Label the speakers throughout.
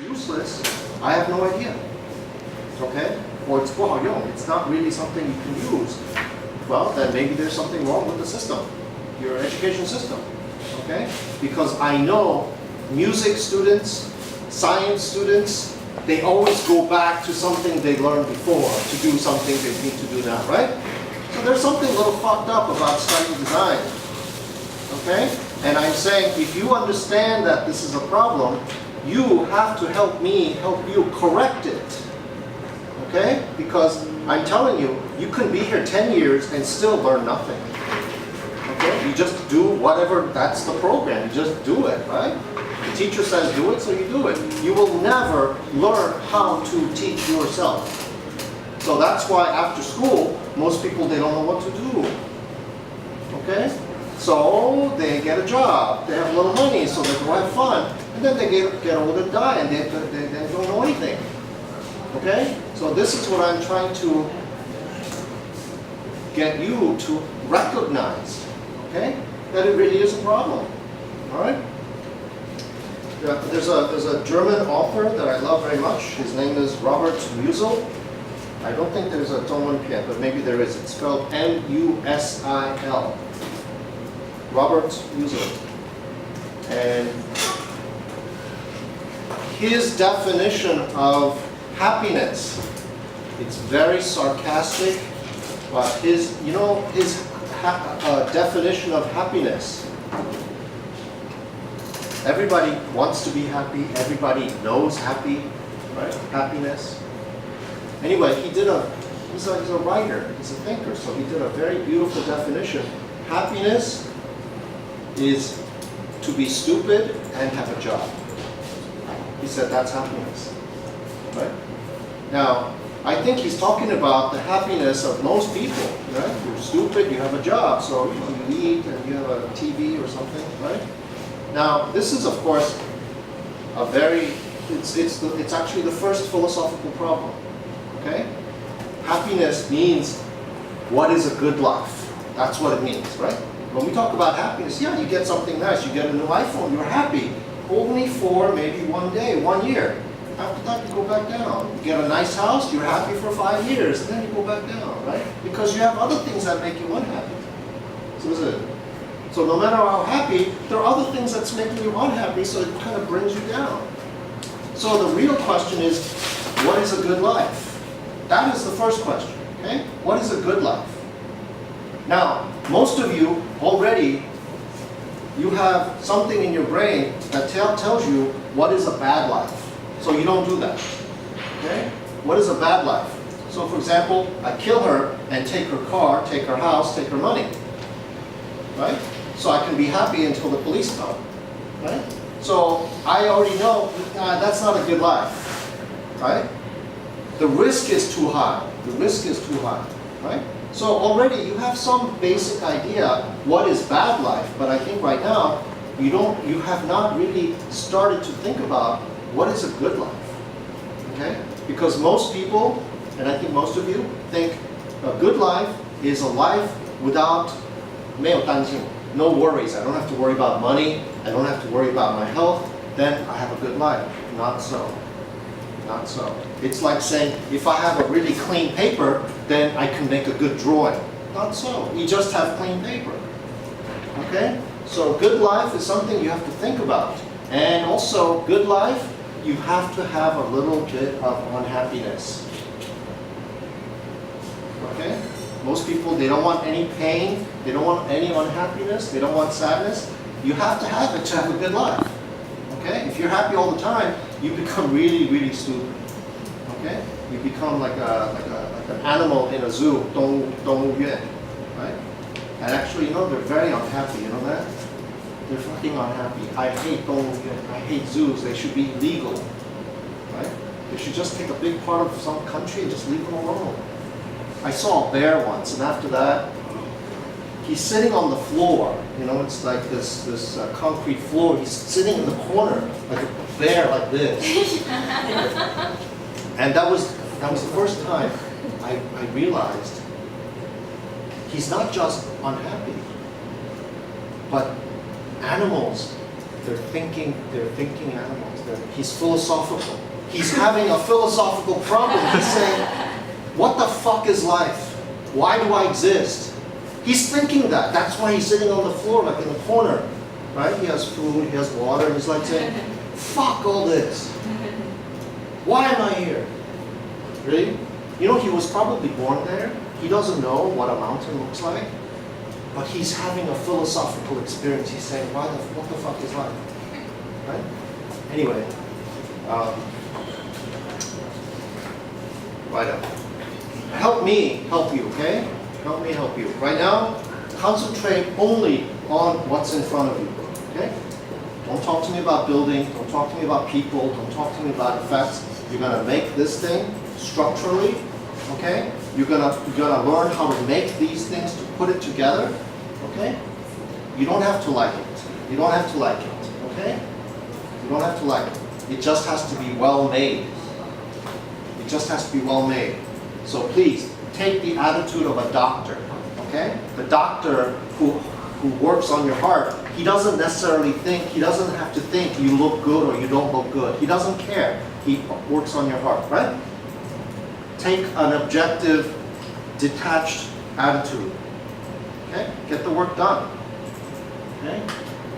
Speaker 1: useless, I have no idea. Okay? Or it's 不好用, it's not really something you can use. Well, then maybe there's something wrong with the system, your education system. Okay? Because I know music students, science students, they always go back to something they learned before to do something they need to do now, right? So there's something a little fucked up about studying design. Okay? And I'm saying if you understand that this is a problem, you have to help me help you correct it. Okay? Because I'm telling you, you can be here 10 years and still learn nothing. Okay? You just do whatever, that's the program. You just do it, right? The teacher says do it, so you do it. You will never learn how to teach yourself. So that's why after school, most people, they don't know what to do. Okay? So they get a job, they have a little money, so they go have fun, and then they get old and die, and they don't know anything. Okay? So this is what I'm trying to get you to recognize, okay? That it really is a problem. All right? There's a German author that I love very much. His name is Robert Musil. I don't think there's a Dongwon Pian, but maybe there is. It's spelled M-U-S-I-L. Robert Musil. And his definition of happiness, it's very sarcastic, but his definition of happiness, everybody wants to be happy, everybody knows happy, right? Happiness. Anyway, he's a writer, he's a thinker, so he did a very beautiful definition. Happiness is to be stupid and have a job. He said that's happiness, right? Now, I think he's talking about the happiness of most people, right? You're stupid, you have a job, so you eat and you have a TV or something, right? Now, this is of course a very, it's actually the first philosophical problem, okay? Happiness means what is a good life? That's what it means, right? When we talk about happiness, yeah, you get something nice, you get a new iPhone, you're happy, only for maybe 1 day, 1 year. After that, you go back down. You get a nice house, you're happy for 5 years, and then you go back down, right? Because you have other things that make you unhappy. So no matter how happy, there are other things that's making you unhappy, so it kind of brings you down. So the real question is, what is a good life? That is the first question, okay? What is a good life? Now, most of you already, you have something in your brain that tells you what is a bad life. So you don't do that, okay? What is a bad life? So for example, I kill her and take her car, take her house, take her money, right? So I can be happy until the police come, right? So I already know that's not a good life, right? The risk is too high. The risk is too high, right? So already you have some basic idea what is bad life, but I think right now you have not really started to think about what is a good life, okay? Because most people, and I think most of you, think a good life is a life without 没有担心, no worries. I don't have to worry about money. I don't have to worry about my health. Then I have a good life. Not so. Not so. It's like saying, if I have a really clean paper, then I can make a good drawing. Not so. You just have clean paper. Okay? So good life is something you have to think about. And also, good life, you have to have a little bit of unhappiness. Okay? Most people, they don't want any pain, they don't want any unhappiness, they don't want sadness. You have to have it to have a good life. Okay? If you're happy all the time, you become really, really stupid. Okay? You become like an animal in a zoo, 动物园, right? And actually, they're very unhappy, you know that? They're fucking unhappy. I hate 动物园. I hate zoos. They should be legal, right? They should just take a big part of some country and just leave them alone. I saw a bear once, and after that, he's sitting on the floor. It's like this concrete floor. He's sitting in the corner like a bear, like this. And that was the first time I realized he's not just unhappy, but animals, they're thinking animals. He's philosophical. He's having a philosophical problem. He's saying, what the fuck is life? Why do I exist? He's thinking that. That's why he's sitting on the floor, like in the corner. Right? He has food, he has water, and he's like saying, fuck all this. Why am I here? Really? You know, he was probably born there. He doesn't know what a mountain looks like. But he's having a philosophical experience. He's saying, what the fuck is life? Right? Anyway. Right up. Help me help you, okay? Help me help you. Right now, concentrate only on what's in front of you, okay? Don't talk to me about building. Don't talk to me about people. Don't talk to me about effects. You're gonna make this thing structurally, okay? You're gonna learn how to make these things to put it together, okay? You don't have to like it. You don't have to like it, okay? You don't have to like it. It just has to be well made. It just has to be well made. So please, take the attitude of a doctor, okay? The doctor who works on your heart, he doesn't necessarily think, he doesn't have to think you look good or you don't look good. He doesn't care. He works on your heart, right? Take an objective, detached attitude, okay? Get the work done, okay?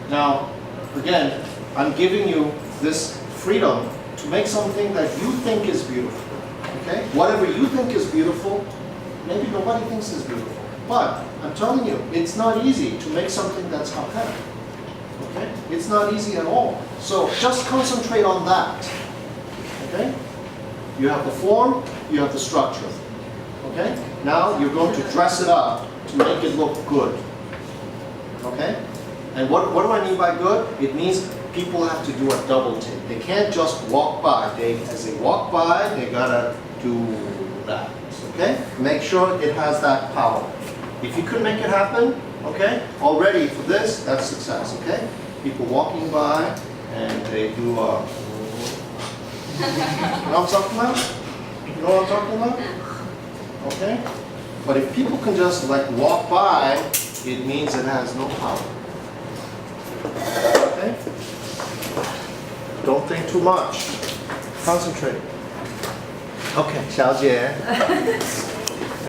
Speaker 1: Now, again, I'm giving you this freedom to make something that you think is beautiful. Okay? Whatever you think is beautiful, maybe nobody thinks is beautiful. But I'm telling you, it's not easy to make something that's happening. Okay? It's not easy at all. So just concentrate on that. Okay? You have the form, you have the structure. Okay? Now you're going to dress it up to make it look good. Okay? And what do I mean by good? It means people have to do a double take. They can't just walk by. As they walk by, they gotta do that. Okay? Make sure it has that power. If you could make it happen, okay, already for this, that's success. Okay? People walking by and they do a. You know what I'm talking about? You know what I'm talking about? Okay? But if people can just like walk by, it means it has no power. Okay? Don't think too much. Concentrate. Okay, 小姐。